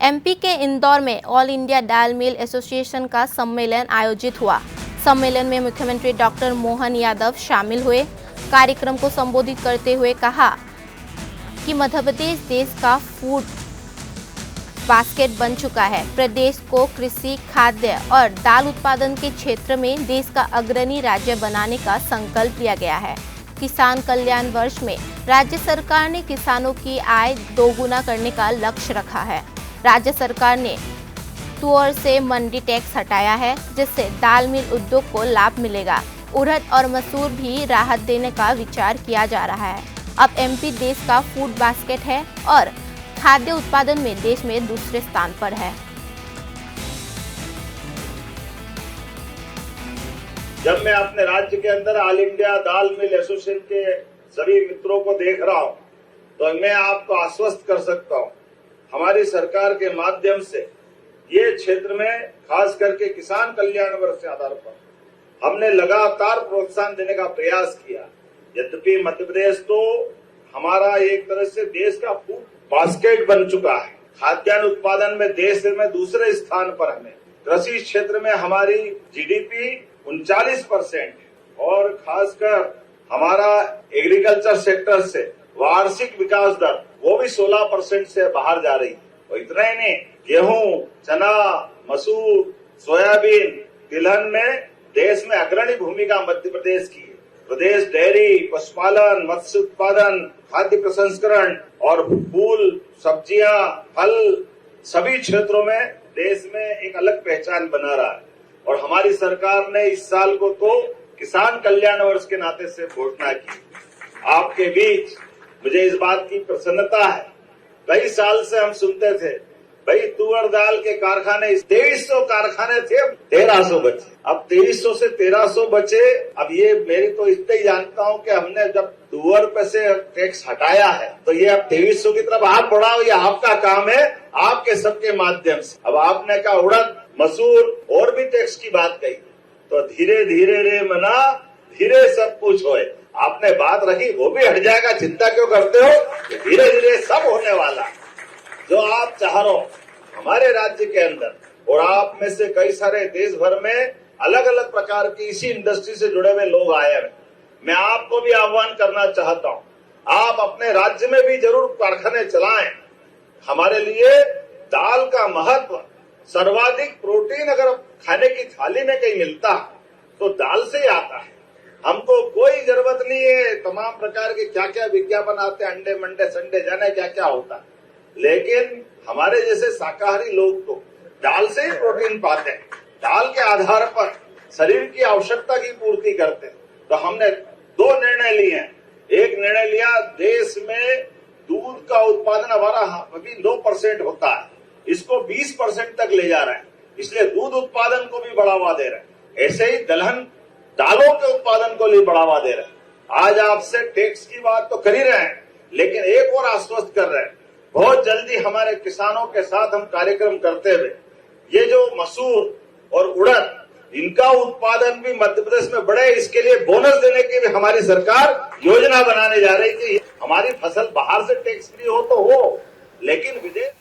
MP के इंदौर में all India दाल mill association का सम्मेलन आयोजित हुआ। सम्मेलन में मुख्यमंत्री डॉक्टर मोहन यादव शामिल हुए। कार्यक्रम को संबोधित करते हुए कहा कि मध्य प्रदेश देश का फूड बास्केट बन चुका है। प्रदेश को कृषि, खाद्य और दाल उत्पादन के क्षेत्र में देश का अग्रणी राज्य बनाने का संकल्प लिया गया है। किसान कल्याण वर्ष में राज्य सरकार ने किसानों की आय दोगुना करने का लक्ष्य रखा है। राज्य सरकार ने तुअर से मंडी टैक्स हटाया है, जिससे दाल मिल उद्योग को लाभ मिलेगा। उड़द और मसूर भी राहत देने का विचार किया जा रहा है। अब एमपी देश का फूड बास्केट है और खाद्य उत्पादन में देश में दूसरे स्थान पर है। जब मैं अपने राज्य के अंदर ऑल इंडिया दाल मिल एसोसिएशन के सभी मित्रों को देख रहा हूं, तो मैं आपको आश्वस्त कर सकता हूं, हमारी सरकार के माध्यम से ये क्षेत्र में खास करके किसान कल्याण वर्ष के आधार पर हमने लगातार प्रोत्साहन देने का प्रयास किया। यद्यपि मध्य प्रदेश तो हमारा एक तरह से देश का फूड बास्केट बन चुका है। खाद्यान्न उत्पादन में देश में दूसरे स्थान पर हमें, कृषि क्षेत्र में हमारी जीडीपी 39% और खासकर हमारा एग्रीकल्चर सेक्टर से वार्षिक विकास दर वो भी 16% से बाहर जा रही है। और इतना ही नहीं, गेहूं, चना, मसूर, सोयाबीन, तिलहन में देश में अग्रणी भूमिका मध्य प्रदेश की है। प्रदेश डेयरी, पशुपालन, मत्स्य उत्पादन, खाद्य प्रसंस्करण और फूल, सब्जियां, फल सभी क्षेत्रों में देश में एक अलग पहचान बना रहा है। और हमारी सरकार ने इस साल को तो किसान कल्याण वर्ष के नाते से घोषणा की। आपके बीच मुझे इस बात की प्रसन्नता है, कई साल से हम सुनते थे भाई तुअर दाल के कारखाने 2300 कारखाने थे, 1300 बचे। अब 2300 से 1300 बचे। अब ये मेरी तो इतना ही जानता हूं कि हमने जब तुअर पे से टैक्स हटाया है तो ये अब 2300 की तरफ हाथ बढ़ाओ, ये आपका काम है, आपके सबके माध्यम से। अब आपने कहा उड़द, मसूर और भी टैक्स की बात कही, तो धीरे धीरे रे मना धीरे सब कुछ होए। आपने बात रखी, वो भी हट जाएगा, चिंता क्यों करते हो? धीरे धीरे सब होने वाला। जो आप चाह रहे हो हमारे राज्य के अंदर, और आप में से कई सारे देश भर में अलग अलग प्रकार की इसी इंडस्ट्री से जुड़े हुए लोग आए हैं। मैं आपको भी आह्वान करना चाहता हूं, आप अपने राज्य में भी जरूर कारखाने चलाएं। हमारे लिए दाल का महत्व, सर्वाधिक प्रोटीन अगर खाने की थाली में कहीं मिलता तो दाल से ही आता है। हमको कोई जरूरत नहीं है तमाम प्रकार के क्या क्या विज्ञापन आते हैं, अंडे मंडे संडे जाने क्या क्या होता है, लेकिन हमारे जैसे शाकाहारी लोग तो दाल से ही प्रोटीन पाते हैं। दाल के आधार पर शरीर की आवश्यकता की पूर्ति करते हैं। तो हमने दो निर्णय लिए हैं। एक निर्णय लिया, देश में दूध का उत्पादन हमारा अभी 9% होता है, इसको 20% तक ले जा रहे हैं, इसलिए दूध उत्पादन को भी बढ़ावा दे रहे हैं। ऐसे ही दलहन दालों के उत्पादन को भी बढ़ावा दे रहे हैं। आज आपसे टैक्स की बात तो कर ही रहे हैं, लेकिन एक और आश्वस्त कर रहे हैं, बहुत जल्दी हमारे किसानों के साथ हम कार्यक्रम करते हुए ये जो मसूर और उड़द, इनका उत्पादन भी मध्य प्रदेश में बढ़े, इसके लिए बोनस देने की भी हमारी सरकार योजना बनाने जा रही थी। हमारी फसल बाहर से टैक्स फ्री हो तो हो, लेकिन विदेश